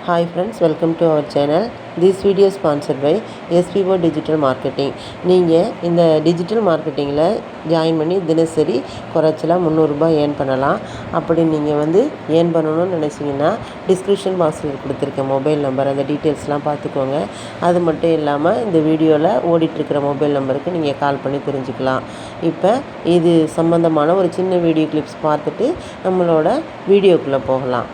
Hi friends, welcome to our channel. This video is sponsored by SPO Digital Marketing. நீங்கள் இந்த digital மார்க்கெட்டிங்கில் join பண்ணி தினசரி குறைச்சலாம் ரூ. 300 earn பண்ணலாம். அப்படி நீங்கள் ஏர்ன் பண்ணணும்னு நினச்சிங்கன்னா டிஸ்கிரிப்ஷன் பாக்ஸில் கொடுத்துருக்க மொபைல் நம்பர் அந்த டீட்டெயில்ஸ்லாம் பார்த்துக்கோங்க. அது மட்டும் இல்லாமல் இந்த வீடியோவில் ஓடிட்டுருக்கிற மொபைல் நம்பருக்கு நீங்கள் கால் பண்ணி தெரிஞ்சுக்கலாம். இப்போ இது சம்மந்தமான ஒரு சின்ன வீடியோ கிளிப்ஸ் பார்த்துட்டு நம்மளோட வீடியோக்குள்ளே போகலாம்.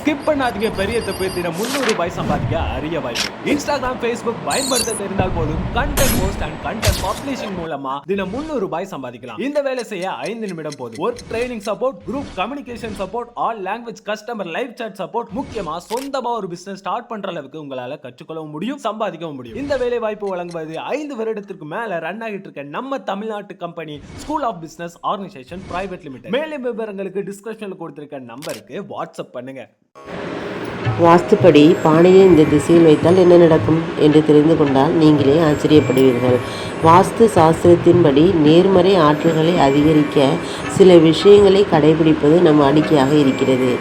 ஸ்கிப் பண்ணாதீங்க. பெரிய தப்பு. தினம் ரூ. 300 சம்பாதிக்க அரிய வாய்ப்பு. இன்ஸ்டாகிராம், ஃபேஸ்புக் பயன்படுத்த தெரிந்தால் போதும் content post and content publishing மூலமா தினம் ரூ. 300 சம்பாதிக்கலாம். இந்த வேலை செய்ய 5 நிமிடம் போதும். Work training support, group communication support, all language customer live chat support, முக்கியமா சொந்தமா ஒரு பிசினஸ் ஸ்டார்ட் பண்ற அளவுக்கு உங்களால கற்றுக்கொள்ளவும் முடியும், சம்பாதிக்கவும் முடியும். இந்த வேலை வாய்ப்பு வழங்குவது 5 வருடத்திற்கு மேல ரன் ஆகிட்டு இருக்க நம்ம தமிழ்நாட்டு company school of business organisation private limited. மேலும் விவரங்களுக்கு டிஸ்கிரிப்ஷன்ல கொடுத்திருக்க நம்பருக்கு வாட்ஸ்அப் பண்ணுங்க. வாஸ்துப்படி பானையை இந்த திசையில் வைத்தால் என்ன நடக்கும் என்று தெரிந்து கொண்டால் நீங்களே ஆச்சரியப்படுவீர்கள். வாஸ்து சாஸ்திரத்தின்படி நேர்மறை ஆற்றல்களை அதிகரிக்க சில விஷயங்களை கடைபிடிப்பது நம் வாடிக்கையாக இருக்கிறது.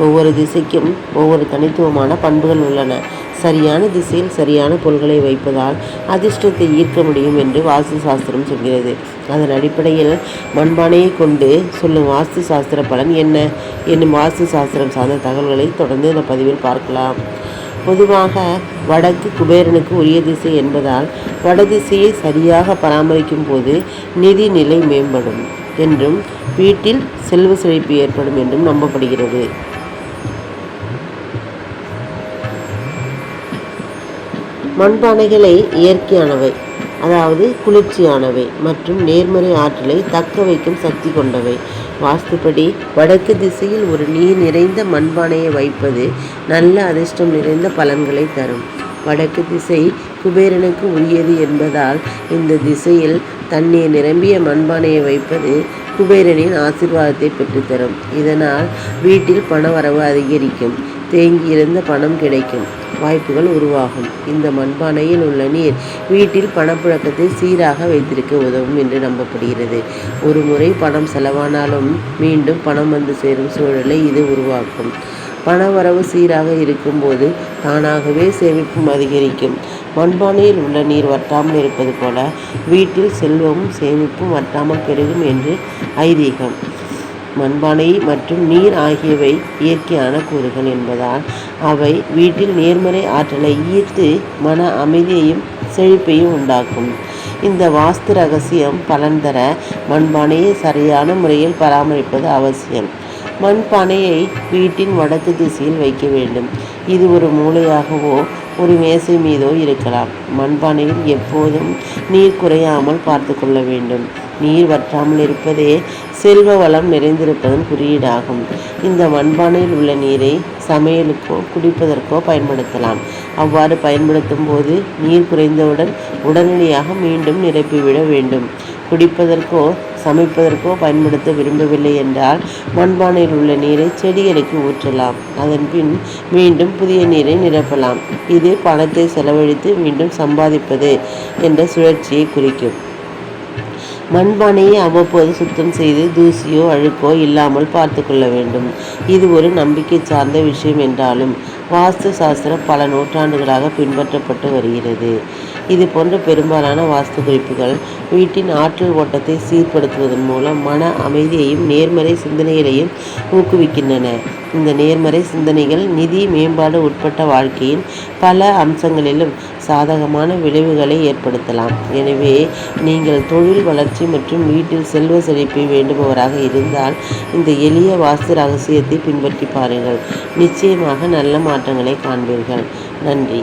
ஒவ்வொரு திசைக்கும் ஒவ்வொரு தனித்துவமான பண்புகள் உள்ளன. சரியான திசையில் சரியான பொருள்களை வைப்பதால் அதிர்ஷ்டத்தை ஈர்க்க முடியும் என்று வாஸ்து சாஸ்திரம் சொல்கிறது. அதன் அடிப்படையில் மண்பானையை கொண்டு சொல்லும் வாஸ்து சாஸ்திர பலன் என்ன என்னும் வாஸ்து சாஸ்திரம் சார்ந்த தகவல்களை தொடர்ந்து இந்த பதிவில் பார்க்கலாம். பொதுவாக வடக்கு குபேரனுக்கு உரிய திசை என்பதால் வடதிசையை சரியாக பராமரிக்கும் போது நிதி நிலை மேம்படும் என்றும் வீட்டில் செல்வ செழிப்பு ஏற்படும் என்றும் நம்பப்படுகிறது. மண்பானைகளை இயற்கையானவை, அதாவது குளிர்ச்சியானவை மற்றும் நேர்மறை ஆற்றலை தக்க வைக்கும் சக்தி கொண்டவை. வாஸ்துப்படி வடக்கு திசையில் ஒரு நீர் நிறைந்த மண்பானையை வைப்பது நல்ல அதிர்ஷ்டம் நிறைந்த பலன்களை தரும். வடக்கு திசை குபேரனுக்கு உரியது என்பதால் இந்த திசையில் தண்ணீர் நிரம்பிய மண்பானையை வைப்பது குபேரனின் ஆசீர்வாதத்தை பெற்றுத்தரும். இதனால் வீட்டில் பணவரவு அதிகரிக்கும், தேங்கியிருந்த பணம் கிடைக்கும், வாய்ப்புகள் உருவாகும். இந்த மண்பானையில் உள்ள நீர் வீட்டில் பணப்புழக்கத்தை சீராக வைத்திருக்க உதவும் என்று நம்பப்படுகிறது. ஒரு முறை பணம் செலவானாலும் மீண்டும் பணம் வந்து சேரும் சூழலை இது உருவாக்கும். பணவரவு சீராக இருக்கும்போது தானாகவே சேமிப்பும் அதிகரிக்கும். மண்பானையில் உள்ள நீர் வற்றாமல் இருப்பது போல வீட்டில் செல்வமும் சேமிப்பும் வற்றாமல் பெருகும் என்று ஐதீகம். மண்பானை மற்றும் நீர் ஆகியவை இயற்கையான கூறுகள் என்பதால் அவை வீட்டில் நேர்மறை ஆற்றலை ஈர்த்து மன அமைதியையும் செழிப்பையும் உண்டாக்கும். இந்த வாஸ்து ரகசியம் பலன் தர மண்பானையை சரியான முறையில் பராமரிப்பது அவசியம். மண்பானையை வீட்டின் வடக்கு திசையில் வைக்க வேண்டும். இது ஒரு மூலையாகவோ ஒரு மேசை மீதோ இருக்கலாம். மண்பானையில் எப்போதும் நீர் குறையாமல் பார்த்து கொள்ள வேண்டும். நீர் வற்றாமல் இருப்பதே செல்வ வளம் நிறைந்திருப்பதன் குறியீடாகும். இந்த மண்பானையில் உள்ள நீரை சமையலுக்கோ குடிப்பதற்கோ பயன்படுத்தலாம். அவ்வாறு பயன்படுத்தும் போது நீர் குறைந்தவுடன் உடனடியாக மீண்டும் நிரப்பிவிட வேண்டும். குடிப்பதற்கோ சமைப்பதற்கோ பயன்படுத்த விரும்பவில்லை என்றால் மண்பானையில் உள்ள நீரை செடிகளுக்கு ஊற்றலாம். அதன் பின் மீண்டும் புதிய நீரை நிரப்பலாம். இது பணத்தை செலவழித்து மீண்டும் சம்பாதிப்பது என்ற சுழற்சியை குறிக்கும். மண்பானையை அவ்வப்போது சுத்தம் செய்து தூசியோ அழுக்கோ இல்லாமல் பார்த்து கொள்ள வேண்டும். இது ஒரு நம்பிக்கை சார்ந்த விஷயம் என்றாலும் வாஸ்து சாஸ்திரம் பல நூற்றாண்டுகளாக பின்பற்றப்பட்டு வருகிறது. இது போன்ற பெரும்பாலான வாஸ்து குறிப்புகள் வீட்டின் ஆற்றல் ஓட்டத்தை சீர்படுத்துவதன் மூலம் மன அமைதியையும் நேர்மறை சிந்தனைகளையும் ஊக்குவிக்கின்றன. இந்த நேர்மறை சிந்தனைகள் நிதி மேம்பாடு உட்பட்ட வாழ்க்கையின் பல அம்சங்களிலும் சாதகமான விளைவுகளை ஏற்படுத்தலாம். எனவே நீங்கள் தொழில் வளர்ச்சி மற்றும் வீட்டில் செல்வ செழிப்பை வேண்டுபவராக இருந்தால் இந்த எளிய வாஸ்து ரகசியத்தை பின்பற்றி பாருங்கள். நிச்சயமாக நல்ல மாற்றங்களை காண்பீர்கள். நன்றி.